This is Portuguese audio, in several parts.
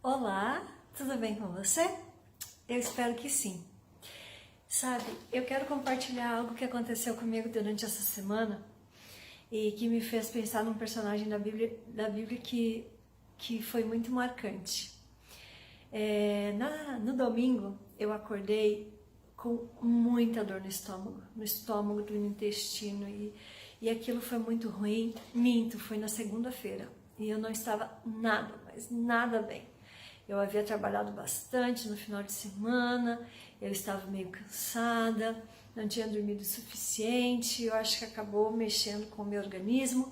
Olá, tudo bem com você? Eu espero que sim. Sabe, eu quero compartilhar algo que aconteceu comigo durante essa semana e que me fez pensar num personagem da Bíblia que foi muito marcante. No domingo eu acordei com muita dor no estômago do intestino e aquilo foi muito ruim. Minto, foi na segunda-feira e eu não estava nada, mas nada bem. Eu havia trabalhado bastante no final de semana, eu estava meio cansada, não tinha dormido o suficiente, eu acho que acabou mexendo com o meu organismo.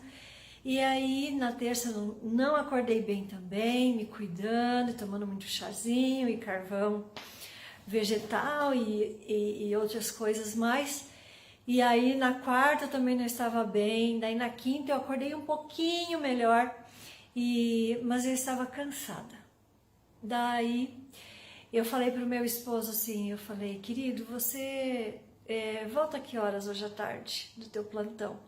E aí, na terça, não acordei bem também, me cuidando, tomando muito chazinho e carvão vegetal e outras coisas mais. E aí, na quarta, eu também não estava bem, daí na quinta eu acordei um pouquinho melhor, mas eu estava cansada. Daí eu falei pro meu esposo assim, eu falei, querido, você volta que horas hoje à tarde do teu plantão?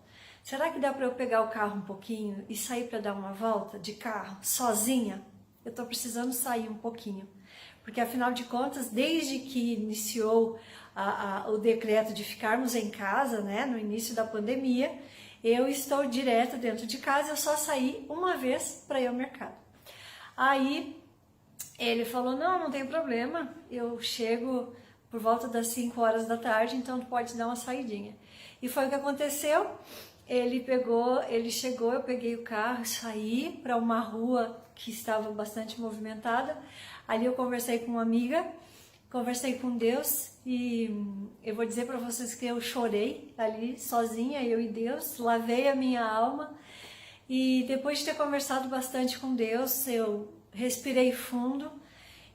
Será que dá para eu pegar o carro um pouquinho e sair para dar uma volta de carro, sozinha? Eu tô precisando sair um pouquinho, porque afinal de contas, desde que iniciou o decreto de ficarmos em casa, né, no início da pandemia, eu estou direto dentro de casa, eu só saí uma vez para ir ao mercado. Aí ele falou, não tem problema, eu chego por volta das 5 horas da tarde, então tu pode dar uma saidinha. E foi o que aconteceu, ele chegou, eu peguei o carro, saí para uma rua que estava bastante movimentada, ali eu conversei com uma amiga, conversei com Deus e eu vou dizer para vocês que eu chorei ali sozinha, eu e Deus, lavei a minha alma e depois de ter conversado bastante com Deus, eu respirei fundo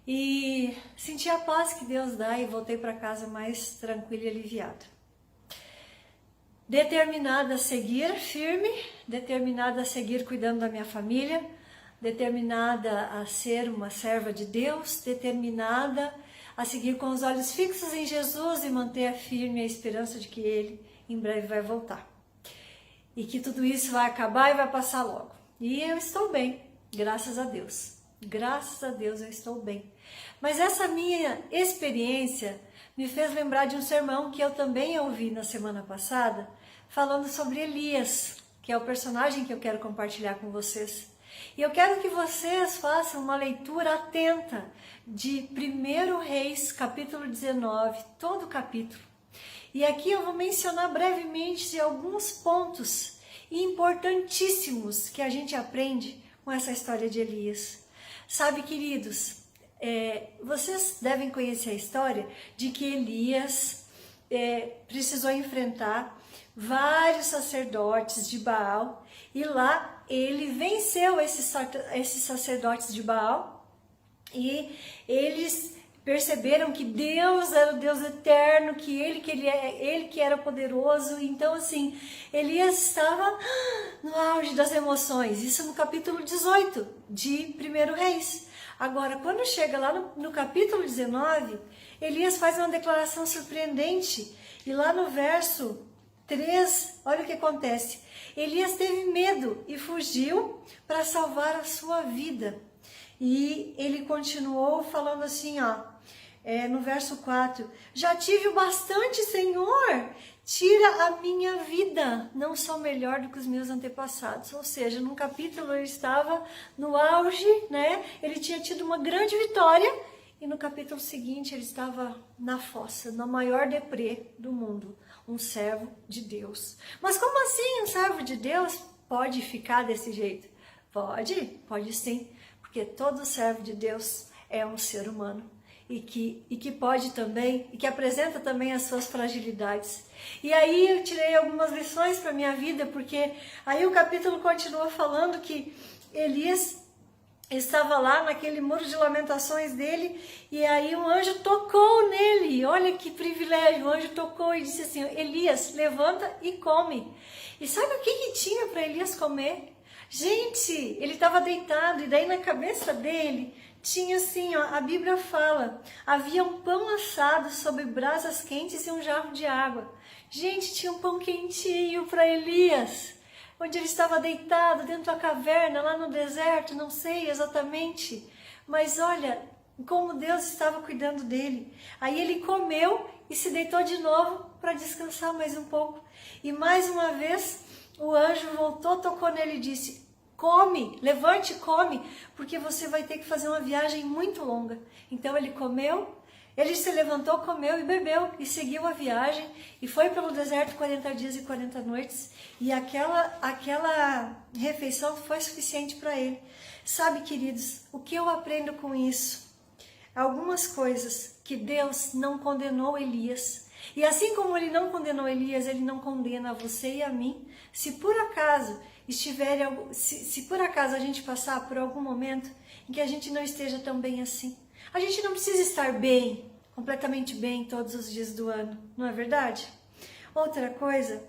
e senti a paz que Deus dá e voltei para casa mais tranquila e aliviada. Determinada a seguir firme, determinada a seguir cuidando da minha família, determinada a ser uma serva de Deus, determinada a seguir com os olhos fixos em Jesus e manter firme a esperança de que Ele em breve vai voltar. E que tudo isso vai acabar e vai passar logo. E eu estou bem, graças a Deus. Graças a Deus eu estou bem. Mas essa minha experiência me fez lembrar de um sermão que eu também ouvi na semana passada, falando sobre Elias, que é o personagem que eu quero compartilhar com vocês. E eu quero que vocês façam uma leitura atenta de 1 Reis, capítulo 19, todo o capítulo. E aqui eu vou mencionar brevemente alguns pontos importantíssimos que a gente aprende com essa história de Elias. Sabe, queridos, vocês devem conhecer a história de que Elias precisou enfrentar vários sacerdotes de Baal e lá ele venceu esses sacerdotes de Baal e eles perceberam que Deus era o Deus eterno, que ele que era poderoso. Então assim, Elias estava no auge das emoções, isso no capítulo 18 de 1 Reis. Agora, quando chega lá no capítulo 19, Elias faz uma declaração surpreendente, e lá no verso 3, olha o que acontece. Elias teve medo e fugiu para salvar a sua vida. E ele continuou falando assim, no verso 4, já tive o bastante, Senhor, tira a minha vida, não sou melhor do que os meus antepassados. Ou seja, num capítulo ele estava no auge, né? Ele tinha tido uma grande vitória, e no capítulo seguinte ele estava na fossa, na maior deprê do mundo, um servo de Deus. Mas como assim um servo de Deus pode ficar desse jeito? Pode sim, porque todo servo de Deus é um ser humano. E que pode também, e que apresenta também as suas fragilidades. E aí eu tirei algumas lições para a minha vida, porque aí o capítulo continua falando que Elias estava lá naquele muro de lamentações dele, e aí um anjo tocou nele, olha que privilégio, o anjo tocou e disse assim, Elias, levanta e come. E sabe o que tinha para Elias comer? Gente, ele estava deitado, e daí na cabeça dele tinha assim, a Bíblia fala, havia um pão assado sobre brasas quentes e um jarro de água. Gente, tinha um pão quentinho para Elias. onde ele estava deitado dentro da caverna, lá no deserto, não sei exatamente, mas olha como Deus estava cuidando dele. Aí ele comeu e se deitou de novo para descansar mais um pouco. E mais uma vez o anjo voltou, tocou nele e disse: come, levante e come, porque você vai ter que fazer uma viagem muito longa. Então ele comeu, ele se levantou, comeu e bebeu e seguiu a viagem e foi pelo deserto 40 dias e 40 noites e aquela refeição foi suficiente para ele. Sabe, queridos, o que eu aprendo com isso? Algumas coisas que Deus não condenou Elias. E assim como ele não condenou Elias, ele não condena a você e a mim. Se por acaso se por acaso a gente passar por algum momento em que a gente não esteja tão bem assim, a gente não precisa estar bem, completamente bem todos os dias do ano, não é verdade? Outra coisa,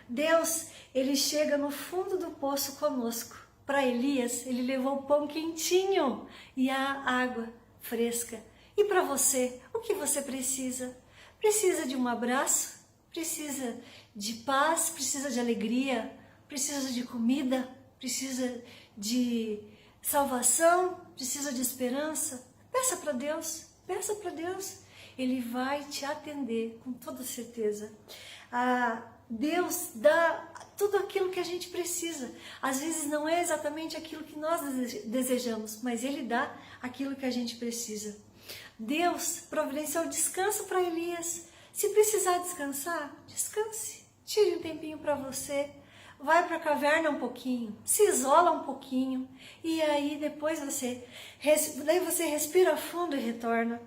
Deus, ele chega no fundo do poço conosco. Para Elias, ele levou o pão quentinho e a água fresca. E para você, o que você precisa? Precisa de um abraço? Precisa de paz? Precisa de alegria? Precisa de comida? Precisa de salvação? Precisa de esperança? Peça para Deus, peça para Deus. Ele vai te atender com toda certeza. Deus dá tudo aquilo que a gente precisa. Às vezes não é exatamente aquilo que nós desejamos, mas Ele dá aquilo que a gente precisa. Deus providenciou descanso para Elias. Se precisar descansar, descanse. Tire um tempinho para você. Vai para a caverna um pouquinho, se isola um pouquinho e aí depois você respira fundo e retorna.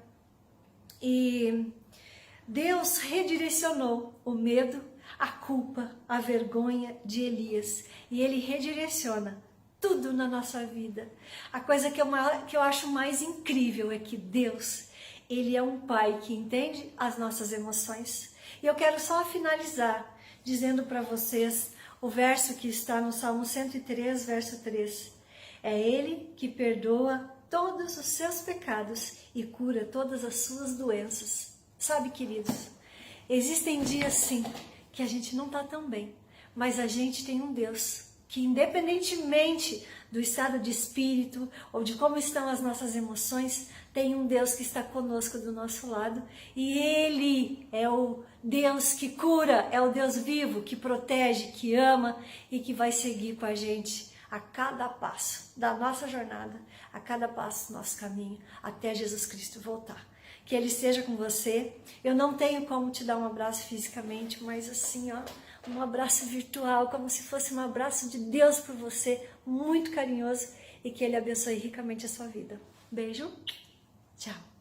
E Deus redirecionou o medo, a culpa, a vergonha de Elias. E Ele redireciona tudo na nossa vida. A coisa que eu acho mais incrível é que Deus, Ele é um Pai que entende as nossas emoções. E eu quero só finalizar dizendo para vocês o verso que está no Salmo 103, verso 3. É Ele que perdoa todos os seus pecados e cura todas as suas doenças. Sabe, queridos, existem dias sim que a gente não está tão bem, mas a gente tem um Deus que, independentemente do estado de espírito ou de como estão as nossas emoções, tem um Deus que está conosco do nosso lado e Ele é o Deus que cura, é o Deus vivo, que protege, que ama e que vai seguir com a gente a cada passo da nossa jornada, a cada passo do nosso caminho, até Jesus Cristo voltar. Que Ele esteja com você. Eu não tenho como te dar um abraço fisicamente, mas assim, ó, um abraço virtual, como se fosse um abraço de Deus por você, muito carinhoso, e que Ele abençoe ricamente a sua vida. Beijo, tchau.